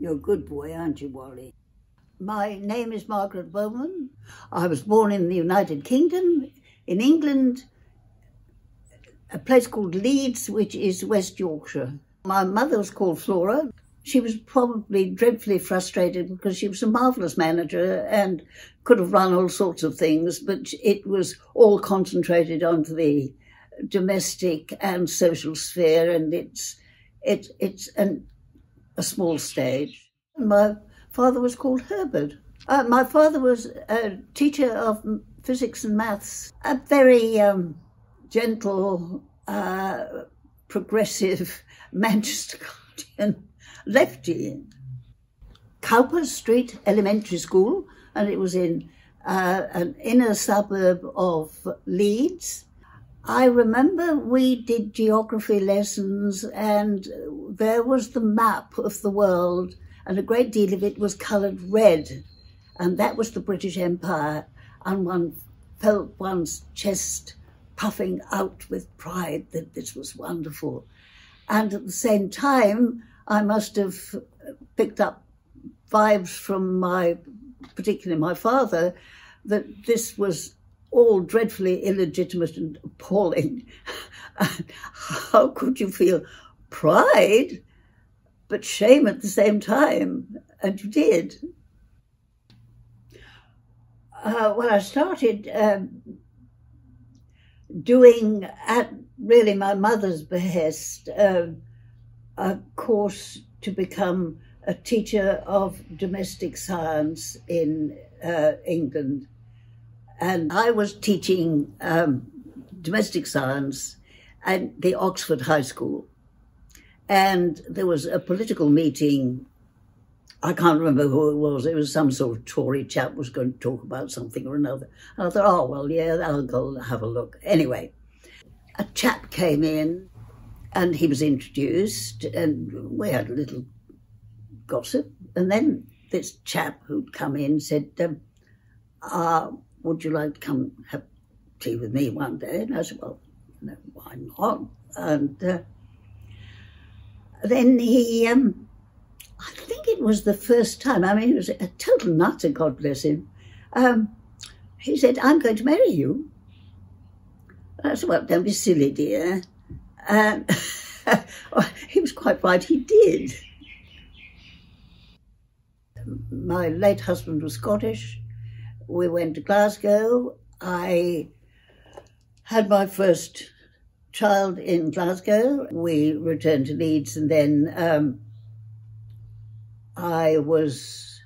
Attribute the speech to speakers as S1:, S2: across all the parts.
S1: You're a good boy, aren't you, Wally? My name is Margaret Bowman. I was born in the United Kingdom, in England, a place called Leeds, which is West Yorkshire. My mother was called Flora. She was probably dreadfully frustrated because she was a marvellous manager and could have run all sorts of things, but it was all concentrated onto the domestic and social sphere, and it's a small stage. My father was called Herbert. My father was a teacher of physics and maths, a very gentle, progressive Manchester Guardian lefty. Cowper Street Elementary School, and it was in an inner suburb of Leeds. I remember we did geography lessons, and there was the map of the world, and a great deal of it was coloured red, and that was the British Empire, and one felt one's chest puffing out with pride that this was wonderful. And at the same time, I must have picked up vibes from particularly my father, that this was all dreadfully illegitimate and appalling. How could you feel pride, but shame at the same time? And you did. Well, I started doing, at really my mother's behest, a course to become a teacher of domestic science in England. And I was teaching domestic science at the Oxford High School. And there was a political meeting. I can't remember who it was. It was some sort of Tory chap was going to talk about something or another. And I thought, oh, well, yeah, I'll go have a look. Anyway, a chap came in and he was introduced and we had a little gossip. And then this chap who'd come in said, would you like to come have tea with me one day? And I said, well, no, why not? And then he, I think it was the first time, I mean, he was a total nutter, God bless him. He said, I'm going to marry you. And I said, well, don't be silly, dear. And he was quite right, he did. My late husband was Scottish. We went to Glasgow. I had my first child in Glasgow. We returned to Leeds, and then I was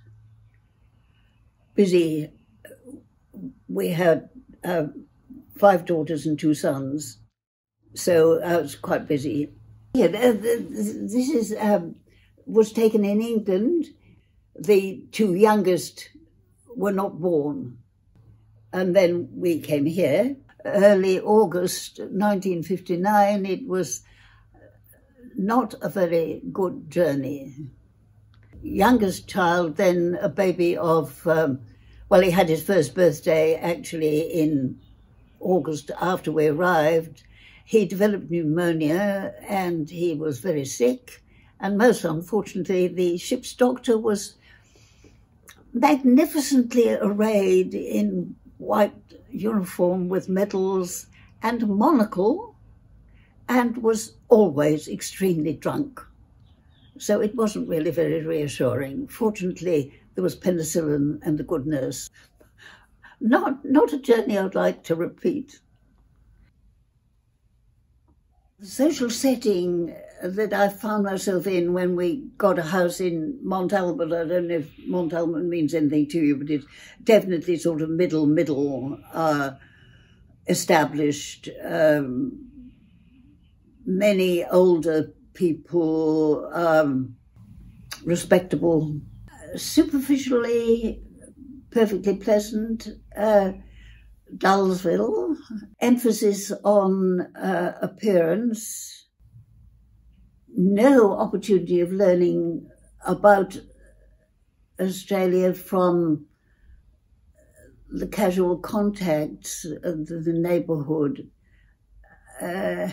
S1: busy. We had 5 daughters and 2 sons, so I was quite busy. Yeah, this is was taken in England. The 2 youngest were not born. And then we came here. Early August 1959, it was not a very good journey. Youngest child, then a baby of, well, he had his first birthday actually in August after we arrived. He developed pneumonia and he was very sick. And most unfortunately, the ship's doctor was magnificently arrayed in white uniform with medals and a monocle, and was always extremely drunk. So it wasn't really very reassuring. Fortunately, there was penicillin and a good nurse. Not a journey I'd like to repeat. The social setting that I found myself in when we got a house in Mont Albert, I don't know if Mont Albert means anything to you, but it's definitely sort of middle, established, many older people, respectable, superficially perfectly pleasant, Dullsville, emphasis on appearance, no opportunity of learning about Australia from the casual contacts of the neighbourhood. There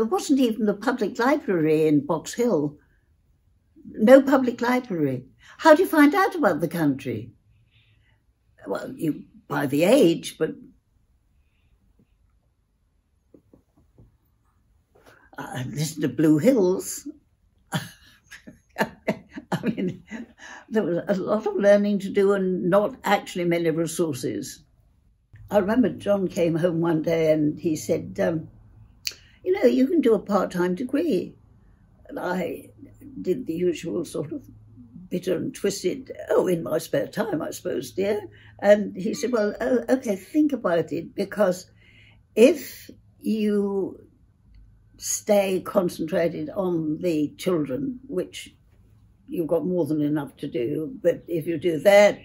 S1: wasn't even the public library in Box Hill. no public library. How do you find out about the country? Well, you by the age, but listen to Blue Hills. I mean, there was a lot of learning to do and not actually many resources. I remember John came home one day and he said, you know, you can do a part-time degree. And I did the usual sort of bitter and twisted, oh, in my spare time, I suppose, dear. And he said, well, okay, think about it, because if you stay concentrated on the children, which you've got more than enough to do, but if you do that,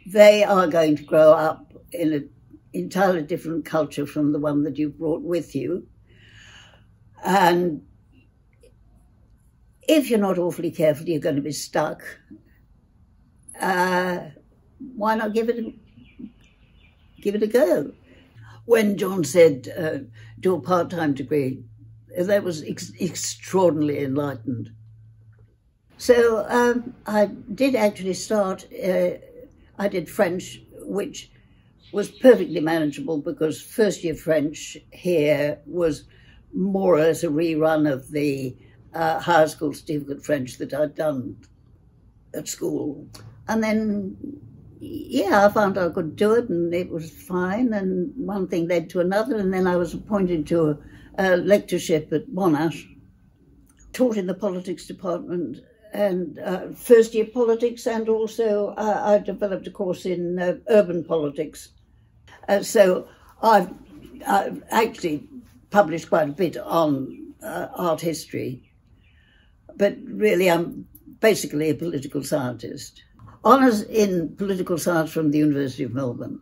S1: they are going to grow up in an entirely different culture from the one that you brought with you. And if you're not awfully careful, you're going to be stuck. Why not give it a go? When John said, do a part-time degree, that was extraordinarily enlightened. So I did actually start, I did French, which was perfectly manageable because first year French here was more or less a rerun of the higher school certificate French that I'd done at school. And then, yeah, I found I could do it and it was fine, and one thing led to another, and then I was appointed to a lectureship at Monash, taught in the politics department and first year politics, and also I developed a course in urban politics. So I've actually published quite a bit on art history, but really I'm basically a political scientist. Honours in political science from the University of Melbourne.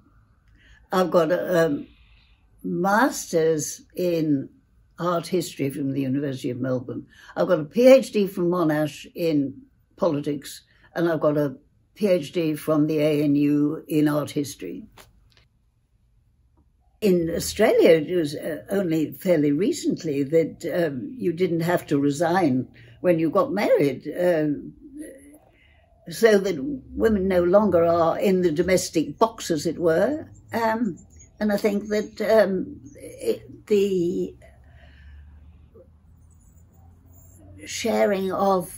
S1: I've got a master's in art history from the University of Melbourne. I've got a PhD from Monash in politics, and I've got a PhD from the ANU in art history. In Australia, it was only fairly recently that you didn't have to resign when you got married, so that women no longer are in the domestic box, as it were. And I think that the sharing of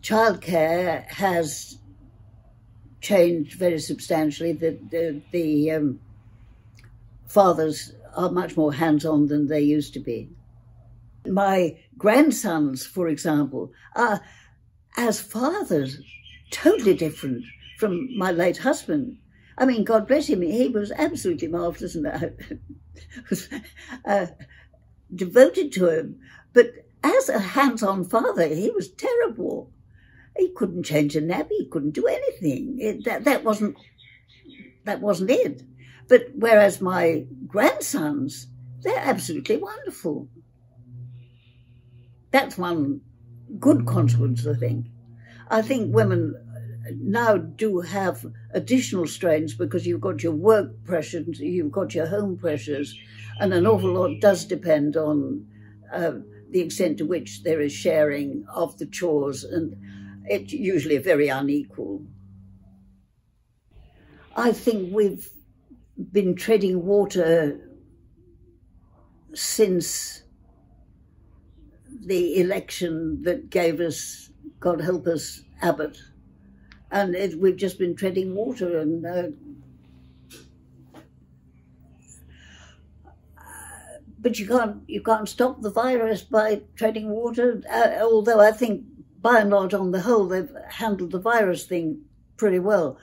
S1: childcare has changed very substantially, that the fathers are much more hands-on than they used to be. My grandsons, for example, are, as fathers, totally different from my late husband. I mean, God bless him, he was absolutely marvellous and I was devoted to him. But as a hands-on father, he was terrible. He couldn't change a nappy, he couldn't do anything. That wasn't it. But whereas my grandsons, they're absolutely wonderful. That's one good consequence, I think. I think women now do have additional strains because you've got your work pressures, you've got your home pressures, and an awful lot does depend on the extent to which there is sharing of the chores, and it's usually very unequal. I think we've been treading water since the election that gave us, God help us, Abbott. And we've just been treading water, and but you can't stop the virus by treading water, although I think by and large on the whole they've handled the virus thing pretty well.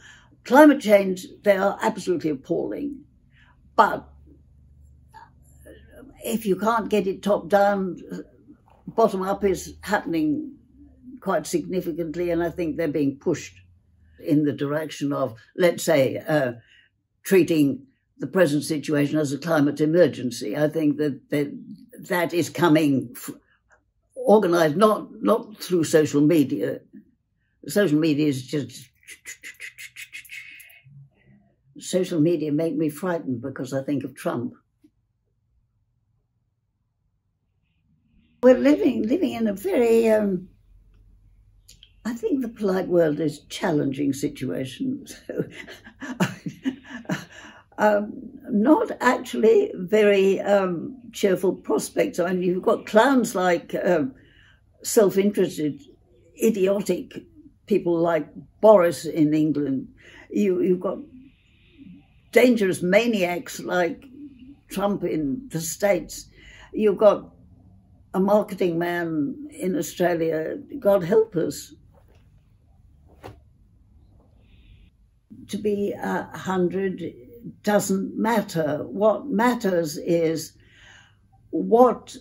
S1: Climate change, they are absolutely appalling, but if you can't get it top down, bottom up is happening quite significantly, and I think they're being pushed in the direction of, let's say, treating the present situation as a climate emergency. I think that is coming organised not through social media. Social media is just... Social media make me frightened because I think of Trump. We're living in a very I think the polite world is challenging situations. Not actually very cheerful prospects. I mean, you've got clowns like self-interested, idiotic people like Boris in England. You've got dangerous maniacs like Trump in the States. You've got a marketing man in Australia. God help us. To be 100 doesn't matter. What matters is what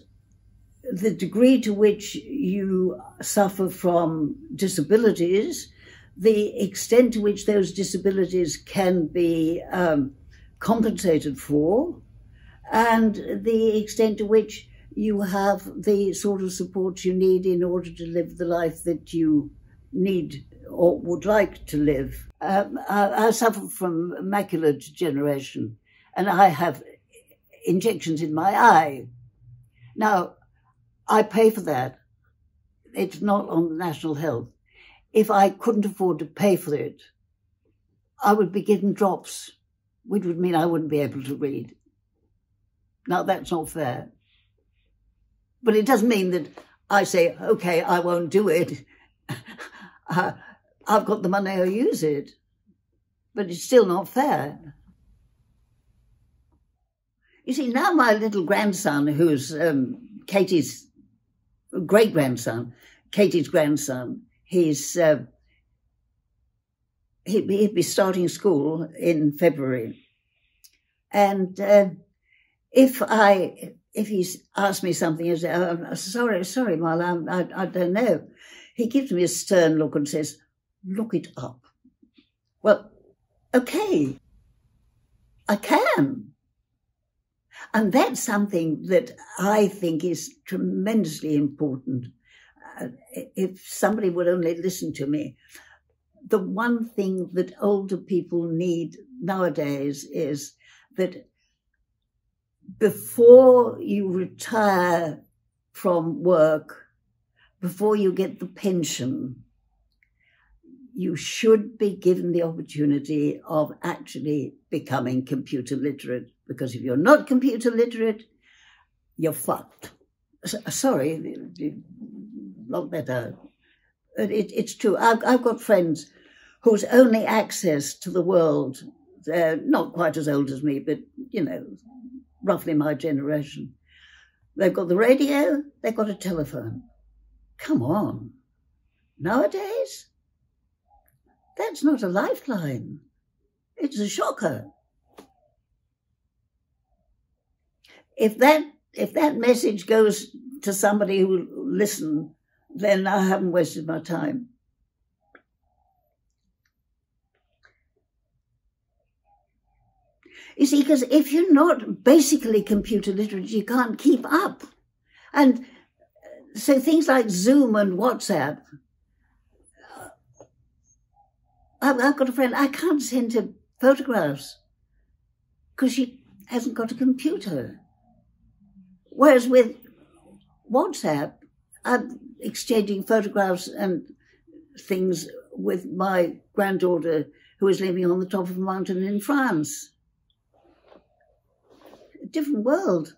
S1: the degree to which you suffer from disabilities, the extent to which those disabilities can be compensated for, and the extent to which you have the sort of support you need in order to live the life that you need or would like to live. I suffer from macular degeneration, and I have injections in my eye. Now, I pay for that. It's not on the National Health. If I couldn't afford to pay for it, I would be given drops, which would mean I wouldn't be able to read. Now, that's not fair. But it doesn't mean that I say, okay, I won't do it. I've got the money, I'll use it. But it's still not fair. You see, now my little grandson, who's Katie's great-grandson, Katie's grandson, he'd be starting school in February. And if he's asked me something, I say, oh, sorry, Marla, I don't know. He gives me a stern look and says, look it up. Well, okay, I can. And that's something that I think is tremendously important. If somebody would only listen to me. The one thing that older people need nowadays is that before you retire from work, before you get the pension, you should be given the opportunity of actually becoming computer literate. Because if you're not computer literate, you're fucked. Sorry, not better. It's true. I've got friends whose only access to the world, they're not quite as old as me, but, you know, roughly my generation. They've got the radio, they've got a telephone. Come on. Nowadays, that's not a lifeline. It's a shocker. If that message goes to somebody who will listen, then I haven't wasted my time. You see, because if you're not basically computer literate, you can't keep up. And so things like Zoom and WhatsApp, I've got a friend, I can't send her photographs because she hasn't got a computer. Whereas with WhatsApp, I'm exchanging photographs and things with my granddaughter who is living on the top of a mountain in France. A different world.